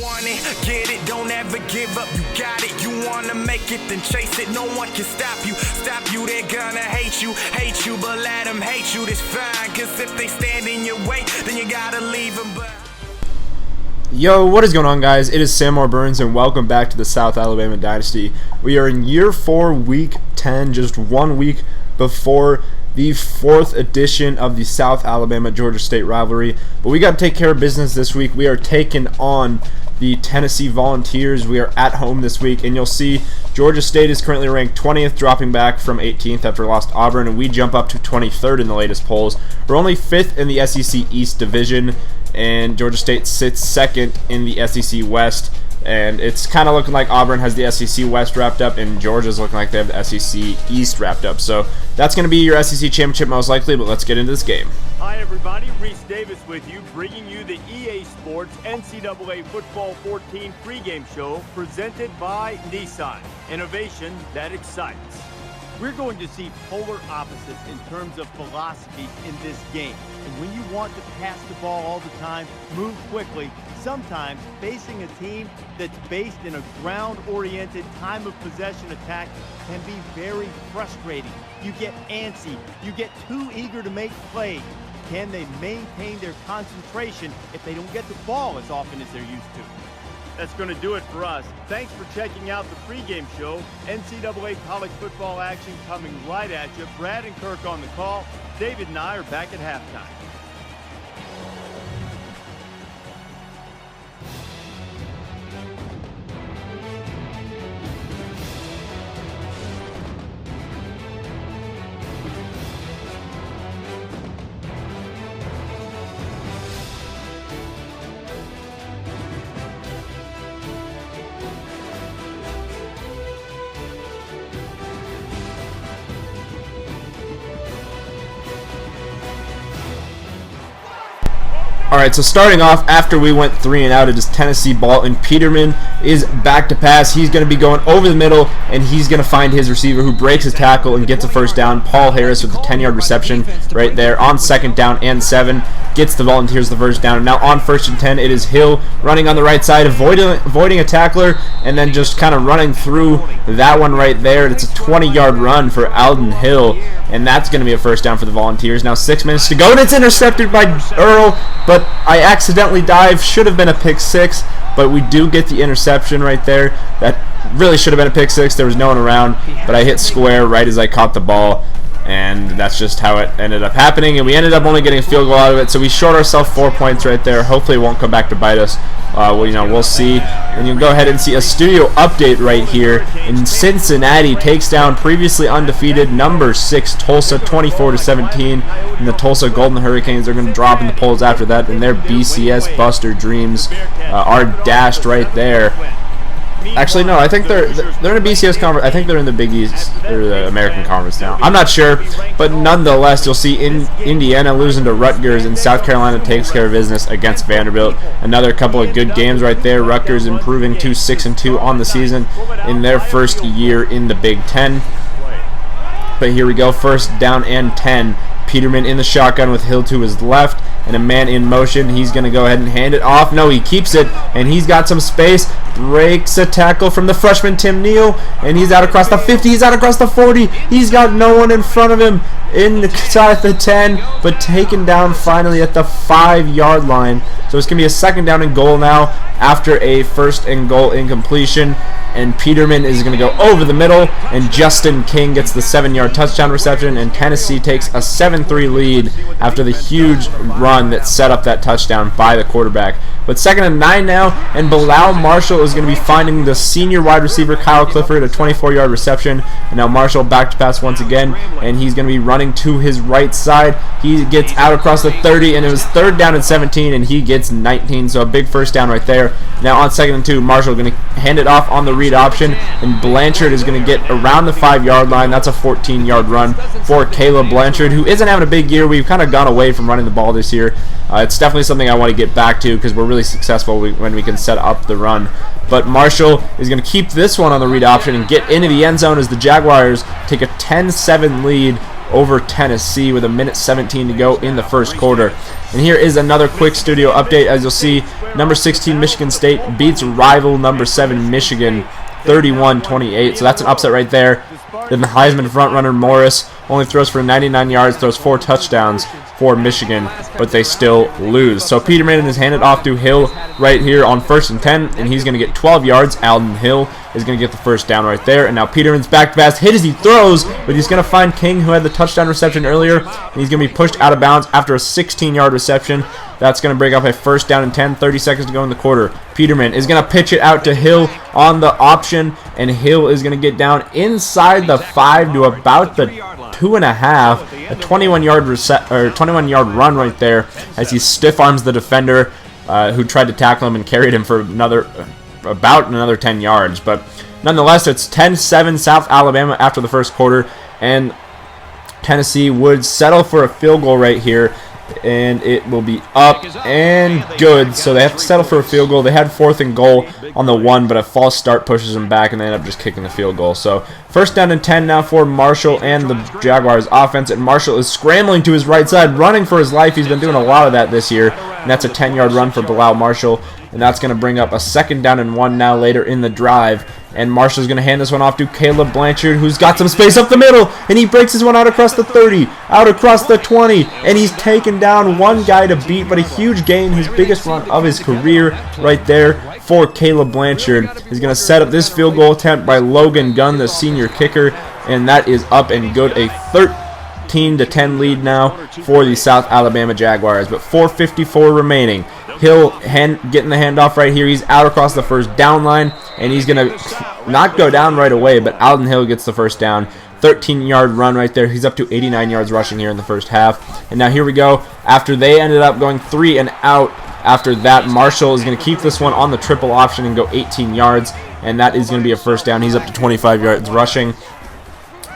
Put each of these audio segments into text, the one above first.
want it, get it, don't ever give up, you got it. You wanna make it, then chase it, no one can stop you. Stop you, they're gonna hate you, but let them hate you, that's fine. Cause if they stand in your way, then you gotta leave them behind. Yo, what is going on, guys? It is Sam Burns, and welcome back to the South Alabama Dynasty. We are in year 4, week 10, just 1 week before the 4th edition of the South Alabama-Georgia State rivalry. But we got to take care of business this week. We are taking on the Tennessee Volunteers. We are at home this week, and you'll see Georgia State is currently ranked 20th, dropping back from 18th after lost Auburn, and we jump up to 23rd in the latest polls. We're only 5th in the SEC East Division, and Georgia State sits 2nd in the SEC West. And it's kind of looking like Auburn has the SEC West wrapped up, and Georgia's looking like they have the SEC East wrapped up. So that's going to be your SEC championship most likely, but let's get into this game. Hi everybody, Reese Davis with you, bringing you the EA Sports NCAA Football 14 pregame show presented by Nissan. Innovation that excites. We're going to see polar opposites in terms of philosophies in this game. And when you want to pass the ball all the time, move quickly, sometimes facing a team that's based in a ground-oriented time of possession attack can be very frustrating. You get antsy, you get too eager to make plays. Can they maintain their concentration if they don't get the ball as often as they're used to? That's going to do it for us. Thanks for checking out the pregame show. NCAA college football action coming right at you. Brad and Kirk on the call. David and I are back at halftime. Alright, so starting off, after we went 3 and out, it is Tennessee ball, and Peterman is back to pass. He's going to be going over the middle, and he's going to find his receiver, who breaks his tackle and gets a first down. Paul Harris with the 10-yard reception right there on 2nd down and 7. Gets the Volunteers the first down. And now on 1st and 10, it is Hill running on the right side, avoiding a tackler, and then just kind of running through that one right there. It's a 20-yard run for Alden Hill, and that's going to be a first down for the Volunteers. Now 6 minutes to go, and it's intercepted by Earl, but I accidentally dived. Should have been a pick 6, but we do get the interception right there. That really should have been a pick 6. There was no one around, but I hit square right as I caught the ball, and that's just how it ended up happening. And we ended up only getting a field goal out of it, so we short ourselves 4 points right there. Hopefully it won't come back to bite us. We'll see. And you'll go ahead and see a studio update right here. And Cincinnati takes down previously undefeated number 6 Tulsa 24-17. And the Tulsa Golden Hurricanes are going to drop in the polls after that, and their BCS Buster dreams are dashed right there. Actually, no, I think they're in a BCS conference. I think they're in the Big East, or the American Conference now. I'm not sure, but nonetheless, you'll see Indiana losing to Rutgers, and South Carolina takes care of business against Vanderbilt. Another couple of good games right there. Rutgers improving to 6-2 on the season in their first year in the Big Ten. But here we go, 1st down and 10. Peterman in the shotgun with Hill to his left, and a man in motion. He's going to go ahead and hand it off. No, he keeps it, and he's got some space. Breaks a tackle from the freshman Tim Neal, and he's out across the 50. He's out across the 40. He's got no one in front of him inside the 10, but taken down finally at the 5-yard line. So it's going to be a 2nd down and goal now after a 1st and goal incompletion. And Peterman is going to go over the middle, and Justin King gets the 7-yard touchdown reception, and Tennessee takes a 7-3 lead after the huge run that set up that touchdown by the quarterback. But 2nd and 9 now, and Bilal Marshall is going to be finding the senior wide receiver Kyle Clifford, a 24-yard reception. And now Marshall back to pass once again, and he's going to be running to his right side. He gets out across the 30, and it was 3rd down and 17, and he gets 19, so a big first down right there. Now on 2nd and 2, Marshall going to hand it off on the read option, and Blanchard is going to get around the 5-yard line. That's a 14-yard run for Caleb Blanchard, who isn't having a big year. We've kind of gone away from running the ball this year. It's definitely something I want to get back to because we're really successful when we can set up the run. But Marshall is going to keep this one on the read option and get into the end zone as the Jaguars take a 10-7 lead over Tennessee with 1:17 to go in the first quarter. And here is another quick studio update. As you'll see, Number 16 Michigan State beats rival number 7 Michigan 31-28. So that's an upset right there. Then the Heisman frontrunner Morris only throws for 99 yards, throws 4 touchdowns for Michigan, but they still lose. So Peterman is handed off to Hill right here on 1st and 10, and he's going to get 12 yards. Alden Hill is going to get the first down right there. And now Peterman's back to pass, hit as he throws, but he's going to find King, who had the touchdown reception earlier, and he's going to be pushed out of bounds after a 16-yard reception. That's going to bring up a 1st down and 10, 30 seconds to go in the quarter. Peterman is going to pitch it out to Hill on the option, and Hill is going to get down inside the 5 to about the 2.5, a 21-yard run right there as he stiff arms the defender who tried to tackle him and carried him for about another 10 yards. But nonetheless, it's 10-7 South Alabama after the first quarter, and Tennessee would settle for a field goal right here, and it will be up and good. So they have to settle for a field goal. They had 4th and goal on the 1, but a false start pushes them back, and they end up just kicking the field goal. So 1st down and 10 now for Marshall and the Jaguars offense, and Marshall is scrambling to his right side, running for his life. He's been doing a lot of that this year, and that's a 10-yard run for Bilal Marshall, and that's going to bring up a 2nd down and 1 now later in the drive. And Marshall's going to hand this one off to Caleb Blanchard, who's got some space up the middle, and he breaks his one out across the 30, out across the 20, and he's taken down one guy to beat, but a huge gain, his biggest run of his career right there for Caleb Blanchard. He's going to set up this field goal attempt by Logan Gunn, the senior kicker, and that is up and good. A 13-10 lead now for the South Alabama Jaguars, but 4:54 remaining. Hill getting the handoff right here. He's out across the 1st down line, and he's going to not go down right away, but Alden Hill gets the 1st down. 13-yard run right there. He's up to 89 yards rushing here in the first half. And now here we go. After they ended up going 3 and out, after that, Marshall is going to keep this one on the triple option and go 18 yards, and that is going to be a 1st down. He's up to 25 yards rushing.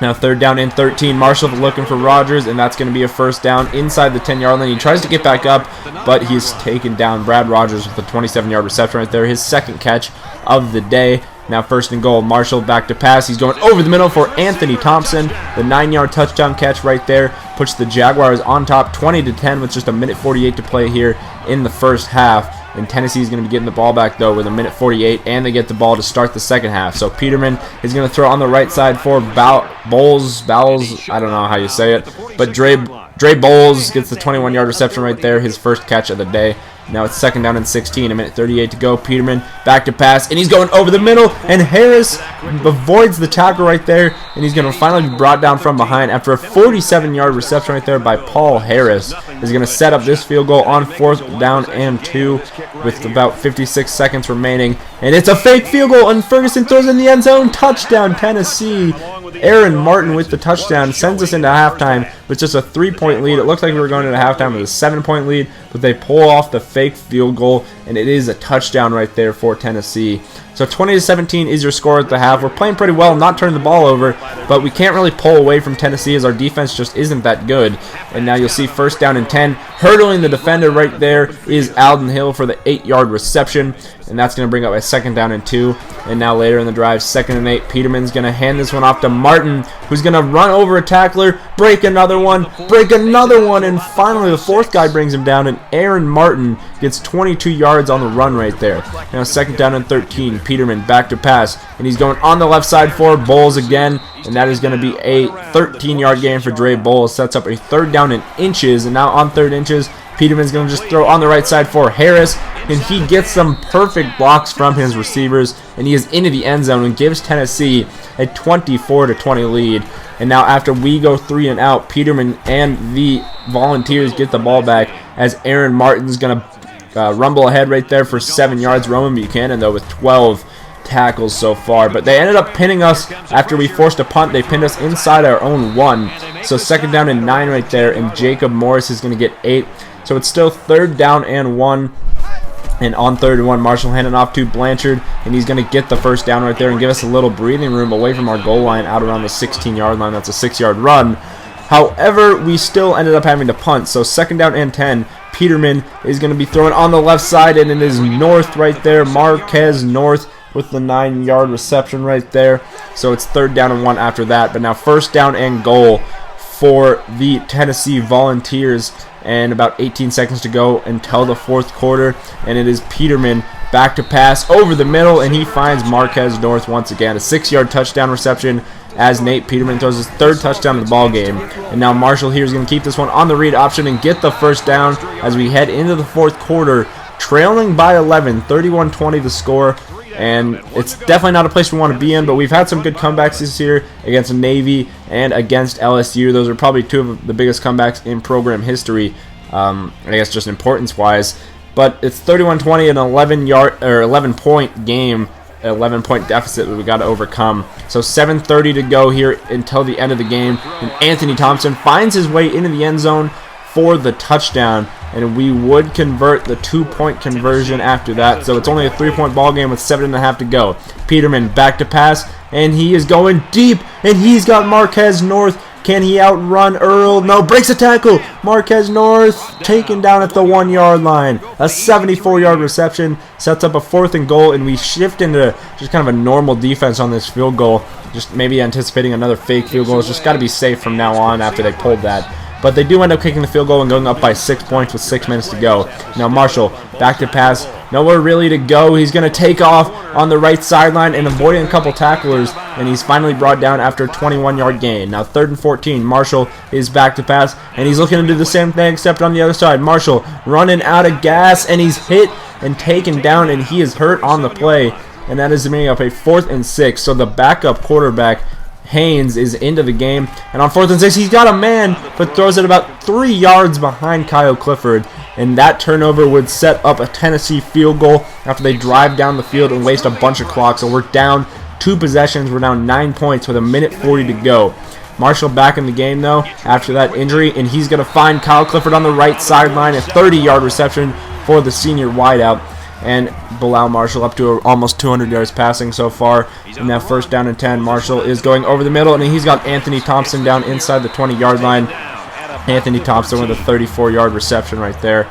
Now 3rd down and 13. Marshall looking for Rogers, and that's going to be a 1st down inside the 10-yard line. He tries to get back up, but he's taken down. Brad Rogers with a 27-yard reception right there, his 2nd catch of the day. Now 1st and goal. Marshall back to pass. He's going over the middle for Anthony Thompson. The 9-yard touchdown catch right there puts the Jaguars on top 20-10 with just a minute 48 to play here in the first half. And Tennessee is going to be getting the ball back, though, with a minute 48, and they get the ball to start the second half. So Peterman is going to throw on the right side for Bowles, I don't know how you say it, but Dre Bowles gets the 21-yard reception right there, his 1st catch of the day. Now it's 2nd down and 16, a minute 38 to go. Peterman back to pass, and he's going over the middle, and Harris avoids the tackle right there, and he's going to finally be brought down from behind after a 47-yard reception right there by Paul Harris. He's going to set up this field goal on 4th down and 2 with about 56 seconds remaining, and it's a fake field goal, and Ferguson throws in the end zone. Touchdown, Tennessee. Aaron Martin with the touchdown sends us into halftime with just a 3-point lead. It looked like we were going into halftime with a 7-point lead, but they pull off the fake field goal, and it is a touchdown right there for Tennessee. So 20-17 is your score at the half. We're playing pretty well, not turning the ball over, but we can't really pull away from Tennessee as our defense just isn't that good. And now you'll see 1st down and 10. Hurdling the defender right there is Alden Hill for the 8-yard reception, and that's going to bring up a 2nd down and 2. And now later in the drive, 2nd and 8, Peterman's going to hand this one off to Martin, who's going to run over a tackler, break another one, and finally the 4th guy brings him down, and Aaron Martin gets 22 yards on the run right there. Now 2nd down and 13, Peterman back to pass, and he's going on the left side for Bowles again, and that is going to be a 13-yard gain for Dre Bowles. Sets up a 3rd down and inches, and now on 3rd inches, Peterman's going to just throw on the right side for Harris, and he gets some perfect blocks from his receivers, and he is into the end zone and gives Tennessee a 24-20 lead. And now after we go 3 and out, Peterman and the Volunteers get the ball back as Aaron Martin's going to rumble ahead right there for 7 yards. Roman Buchanan, though, with 12 tackles so far, but they ended up pinning us after we forced a punt. They pinned us inside our own 1, so 2nd down and 9 right there, and Jacob Morris is going to get 8. So it's still 3rd down and 1, and on 3rd and 1, Marshall handing off to Blanchard, and he's going to get the 1st down right there and give us a little breathing room away from our goal line out around the 16-yard line. That's a 6-yard run. However, we still ended up having to punt, so 2nd down and 10. Peterman is going to be throwing on the left side, and it is North right there, Marquez North, with the 9-yard reception right there. So it's 3rd down and 1 after that, but now 1st down and goal for the Tennessee Volunteers and about 18 seconds to go until the fourth quarter, and it is Peterman back to pass over the middle, and he finds Marquez North once again. A 6-yard touchdown reception as Nate Peterman throws his third touchdown of the ball game. And now Marshall here is going to keep this one on the read option and get the first down as we head into the fourth quarter, trailing by 11, 31-20 the score. And it's definitely not a place we want to be in, but we've had some good comebacks this year against Navy and against LSU. Those are probably two of the biggest comebacks in program history, I guess just importance-wise. But it's 31-20, an 11-point game, 11-point deficit that we got to overcome. So 7:30 to go here until the end of the game, and Anthony Thompson finds his way into the end zone for the touchdown, and we would convert the 2-point conversion after that. So it's only a 3-point ball game with 7.5 to go. Peterman back to pass, and he is going deep, and he's got Marquez North. Can he outrun Earl? No, breaks a tackle. Marquez North taken down at the 1-yard line. A 74-yard reception sets up a 4th and goal, and we shift into just kind of a normal defense on this field goal. Just maybe anticipating another fake field goal. It's just got to be safe from now on after they pulled that. But they do end up kicking the field goal and going up by 6 points with 6 minutes to go. Now Marshall back to pass. Nowhere really to go. He's going to take off on the right sideline and avoiding a couple tacklers, and he's finally brought down after a 21-yard gain. Now 3rd and 14. Marshall is back to pass, and he's looking to do the same thing except on the other side. Marshall running out of gas, and he's hit and taken down, and he is hurt on the play, and that is bringing up a 4th and 6. So the backup quarterback Haynes is into the game, and on 4th and 6 he's got a man but throws it about 3 yards behind Kyle Clifford, and that turnover would set up a Tennessee field goal after they drive down the field and waste a bunch of clock. So we're down 2 possessions, we're down 9 points with 1:40 to go. Marshall back in the game though after that injury, and he's going to find Kyle Clifford on the right sideline, a 30-yard reception for the senior wideout, and allow Marshall up to almost 200 yards passing so far. In that 1st down and 10, Marshall is going over the middle, and he's got Anthony Thompson down inside the 20-yard line. Anthony Thompson with a 34-yard reception right there.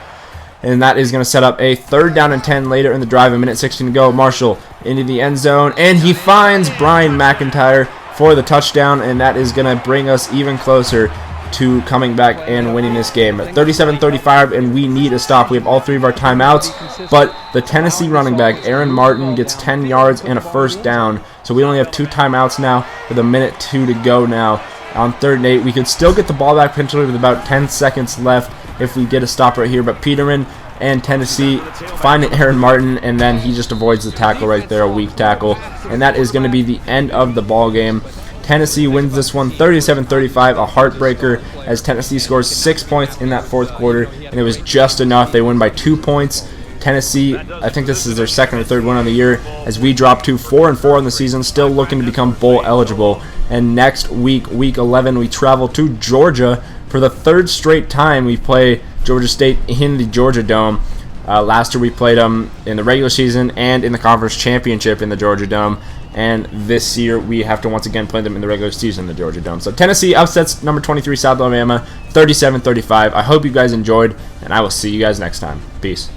And that is going to set up a 3rd down and 10 later in the drive, 1:16 to go. Marshall into the end zone, and he finds Brian McIntyre for the touchdown, and that is going to bring us even closer to coming back and winning this game. 37-35, and we need a stop. We have all 3 of our timeouts, but the Tennessee running back, Aaron Martin, gets 10 yards and a 1st down, so we only have 2 timeouts now with 1:02 to go now. On 3rd and 8, we could still get the ball back potentially with about 10 seconds left if we get a stop right here, but Peterman and Tennessee find Aaron Martin, and then he just avoids the tackle right there, a weak tackle, and that is going to be the end of the ball game. Tennessee wins this one 37-35, a heartbreaker, as Tennessee scores 6 points in that 4th quarter, and it was just enough. They win by 2 points. Tennessee, I think this is their 2nd or 3rd win of the year, as we drop to 4-4 on the season, still looking to become bowl eligible. And next week, week 11, we travel to Georgia for the 3rd straight time we play Georgia State in the Georgia Dome. Last year we played them in the regular season and in the conference championship in the Georgia Dome. And this year we have to once again play them in the regular season in the Georgia Dome. So Tennessee upsets number 23 South Alabama 37-35. I hope you guys enjoyed, and I will see you guys next time. Peace.